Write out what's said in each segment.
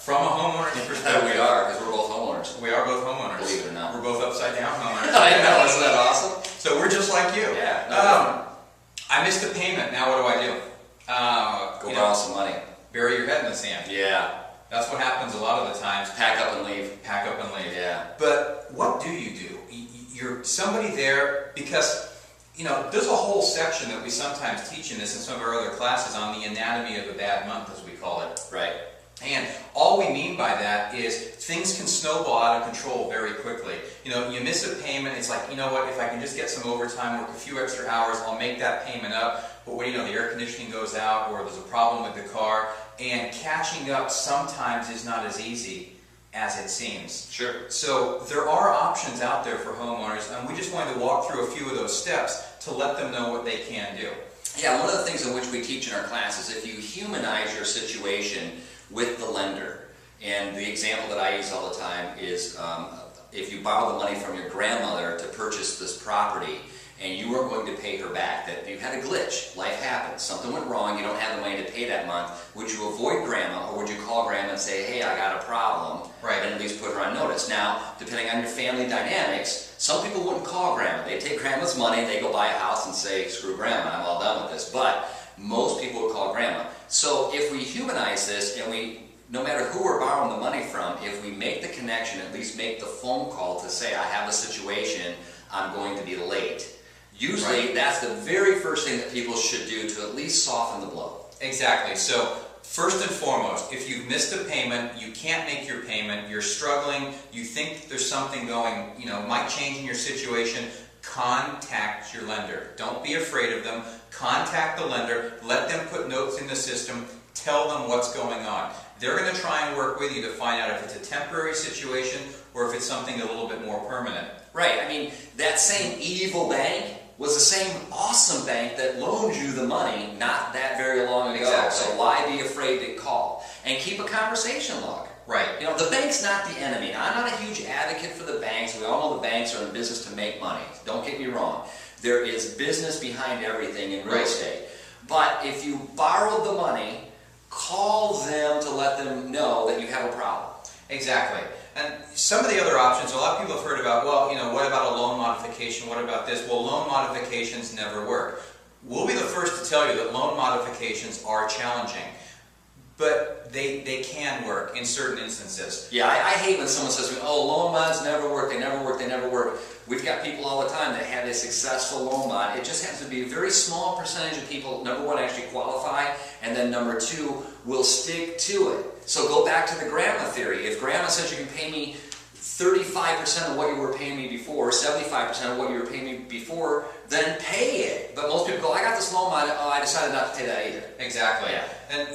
from a homeowner's perspective. We are, because we're both homeowners. We are both homeowners. Believe it or not. We're both upside down homeowners. I know, isn't that awesome? So we're just like you. Yeah. No, I missed a payment. Now what do? Go borrow some money. Bury your head in the sand. Yeah. That's what happens a lot of the times. Pack up and leave. Pack up and leave. Yeah. But what do? You're somebody there because, there's a whole section that we sometimes teach in this in some of our other classes on the anatomy of a bad month, as we call it. Right. And all we mean by that is things can snowball out of control very quickly. You miss a payment, it's like, you know what, if I can just get some overtime, work a few extra hours, I'll make that payment up. But what do you know, the air conditioning goes out, or there's a problem with the car, and catching up sometimes is not as easy as it seems. Sure. So there are options out there for homeowners, and we just wanted to walk through a few of those steps to let them know what they can do. Yeah, one of the things in which we teach in our class is if you humanize your situation with the lender, and the example that I use all the time is if you borrow the money from your grandmother to purchase this property, and you weren't going to pay her back, that you had a glitch, life happens, something went wrong, you don't have the money to pay that month, would you avoid grandma, or would you call grandma and say, hey, I got a problem, right, and at least put her on notice? Now, depending on your family dynamics, some people wouldn't call grandma. They take grandma's money, they go buy a house and say, screw grandma, I'm all done with this. But most people would call grandma. So if we humanize this, and no matter who we're borrowing the money from, if we make the connection, at least make the phone call to say, I have a situation, I'm going to be late. Usually, that's the very first thing that people should do to at least soften the blow. Exactly. So, first and foremost, if you've missed a payment, you can't make your payment, you're struggling, you think there's something going, might change in your situation, contact your lender. Don't be afraid of them. Contact the lender. Let them put notes in the system. Tell them what's going on. They're going to try and work with you to find out if it's a temporary situation or if it's something a little bit more permanent. Right. I mean, that same evil bank was the same awesome bank that loaned you the money not that very long ago. Exactly. So why be afraid to call? And keep a conversation log. Right. The bank's not the enemy. Now, I'm not a huge advocate for the banks. We all know the banks are in business to make money. Don't get me wrong. There is business behind everything in real estate. But if you borrowed the money, call them to let them know that you have a problem. Exactly. And some of the other options, a lot of people have heard about, well, what about a loan modification? What about this? Well, loan modifications never work. We'll be the first to tell you that loan modifications are challenging, but they can work in certain instances. Yeah, I hate when someone says, oh, loan mods never work, they never work, they never work. We've got people all the time that have a successful loan mod. It just happens to be a very small percentage of people, number one, actually qualify, and then number two, will stick to it. So go back to the grandma theory. If grandma says you can pay me 35% of what you were paying me before, 75% of what you were paying me before, then pay it. But most people go, I got this loan mod, oh, I decided not to pay that either. Exactly. Yeah. And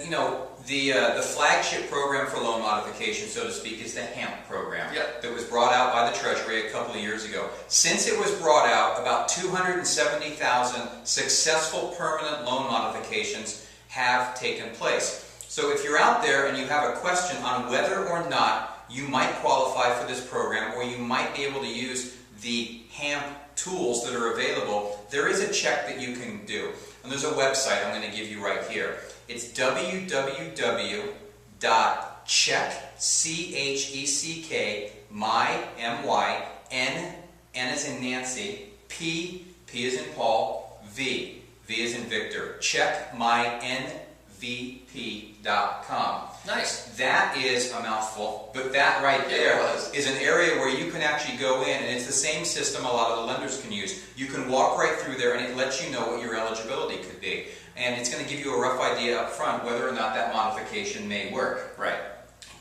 the flagship program for loan modification, so to speak, is the HAMP program. Yep. That was brought out by the Treasury a couple of years ago. Since it was brought out, about 270,000 successful permanent loan modifications have taken place. So if you're out there and you have a question on whether or not you might qualify for this program, or you might be able to use the HAMP tools that are available, there is a check that you can do. And there's a website I'm going to give you right here. It's www.check, N as in Nancy, P as in Paul, V as in Victor, checkmynvp.com. Nice. That is a mouthful, but that right there is an area where you can actually go in, and it's the same system a lot of the lenders can use. You can walk right through there, and it lets you know what your eligibility could be. And it's going to give you a rough idea up front whether or not that modification may work. Right.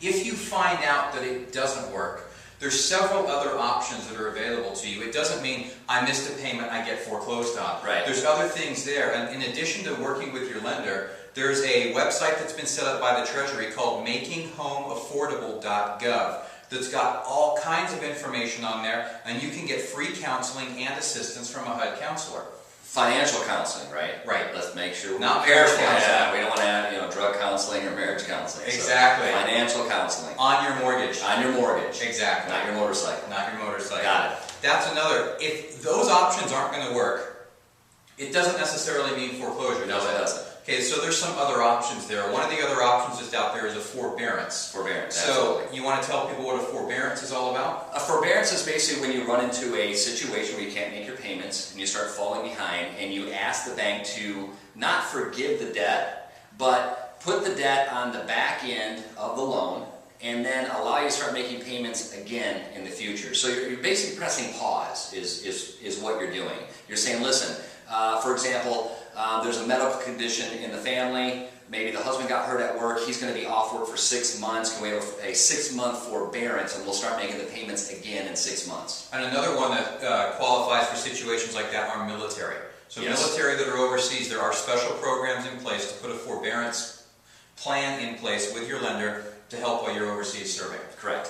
If you find out that it doesn't work, there's several other options that are available to you. It doesn't mean I missed a payment, I get foreclosed on. Right. There's other things there. And in addition to working with your lender, there's a website that's been set up by the Treasury called makinghomeaffordable.gov that's got all kinds of information on there, and you can get free counseling and assistance from a HUD counselor. Financial counseling, right? Right. Let's make sure we're not marriage counseling. Yeah, we don't want to add, drug counseling or marriage counseling. Exactly. So financial counseling. On your mortgage. On your mortgage. Exactly. Not your motorcycle. Not your motorcycle. Got it. That's another. If those options aren't going to work, it doesn't necessarily mean foreclosure, does it? No, it doesn't. Okay, so there's some other options there. One of the other options that's out there is a forbearance. Forbearance, So absolutely. you want to tell people what a forbearance is all about? A forbearance is basically when you run into a situation where you can't make your payments and you start falling behind, and you ask the bank to not forgive the debt, but put the debt on the back end of the loan and then allow you to start making payments again in the future. So you're basically pressing pause is what you're doing. You're saying, listen, for example, there's a medical condition in the family. Maybe the husband got hurt at work. He's going to be off work for 6 months. Can we have a 6-month forbearance, and we'll start making the payments again in 6 months? And another one that qualifies for situations like that are military. So Yes. military that are overseas, there are special programs in place to put a forbearance plan in place with your lender to help while you're overseas serving. Correct.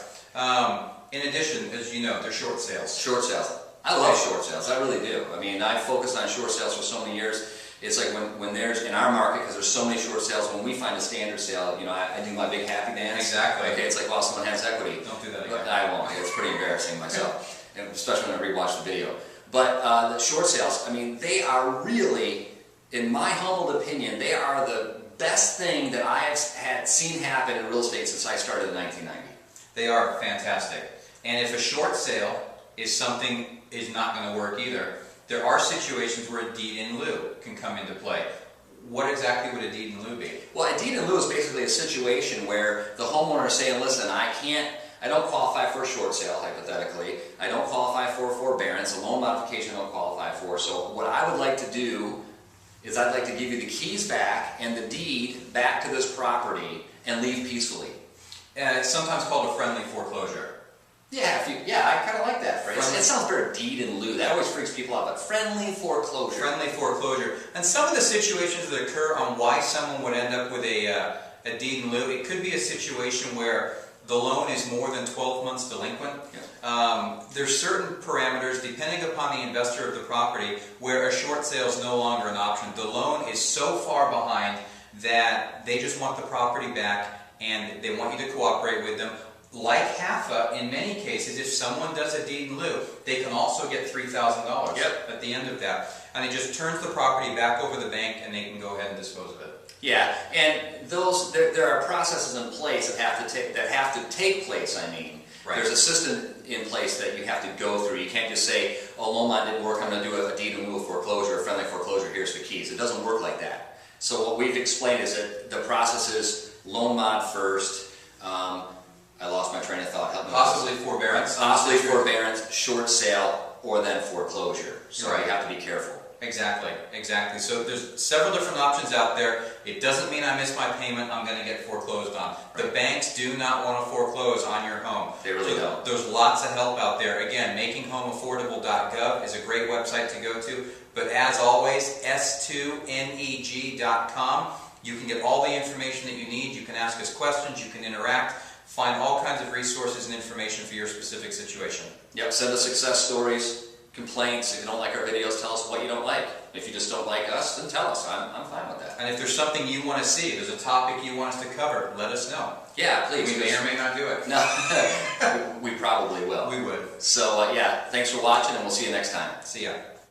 In addition, as you know, they're short sales. Short sales. I love short sales. I really do. I mean, I've focused on short sales for so many years. It's like when there's, in our market, because there's so many short sales, when we find a standard sale, you know, I do my big happy dance. Exactly. Okay, it's like, well, someone has equity. Don't do that But again. I won't. It's pretty embarrassing myself, and especially when I rewatch the video. But the short sales, I mean, they are really, in my humble opinion, they are the best thing that I have had seen happen in real estate since I started in 1990. They are fantastic. And if a short sale is not going to work either, there are situations where a deed in lieu can come into play. What exactly would a deed in lieu be? Well, a deed in lieu is basically a situation where the homeowner is saying, listen, I don't qualify for a short sale, hypothetically. I don't qualify for a forbearance. A loan modification I don't qualify for. So what I would like to do is I'd like to give you the keys back and the deed back to this property and leave peacefully. It's sometimes called a friendly foreclosure. Yeah, I kind of like that phrase. Friendly. It sounds better, deed in lieu. That always freaks people out, but friendly foreclosure. Friendly foreclosure. And some of the situations that occur on why someone would end up with a deed in lieu, it could be a situation where the loan is more than 12 months delinquent. Yeah. There's certain parameters, depending upon the investor of the property, where a short sale is no longer an option. The loan is so far behind that they just want the property back and they want you to cooperate with them. Like HAFA, in many cases, if someone does a deed in lieu, they can also get $3,000 at the end of that. And it just turns the property back over the bank and they can go ahead and dispose of it. Yeah, and there are processes in place that have to take place. I mean, Right. There's a system in place that you have to go through. You can't just say, "Oh, loan mod didn't work. I'm going to do a deed in lieu of foreclosure, a friendly foreclosure. Here's the keys." It doesn't work like that. So what we've explained is that the process is loan mod first. I lost my train of thought. Help me. Possibly forbearance. Possibly forbearance, short sale, or then foreclosure. So Right. you have to be careful. Exactly, exactly. So there's several different options out there. It doesn't mean I miss my payment, I'm going to get foreclosed on. The banks do not want to foreclose on your home. They really don't. There's lots of help out there. Again, makinghomeaffordable.gov is a great website to go to. But as always, s2neg.com. You can get all the information that you need. You can ask us questions. You can interact. Find all kinds of resources and information for your specific situation. Yep, send us success stories, complaints. If you don't like our videos, tell us what you don't like. If you just don't like us, then tell us. I'm fine with that. And if there's something you want to see, there's a topic you want us to cover, let us know. Yeah, please. We may or may not do it. No, we probably will. We would. So, yeah, thanks for watching, and we'll see you next time. See ya.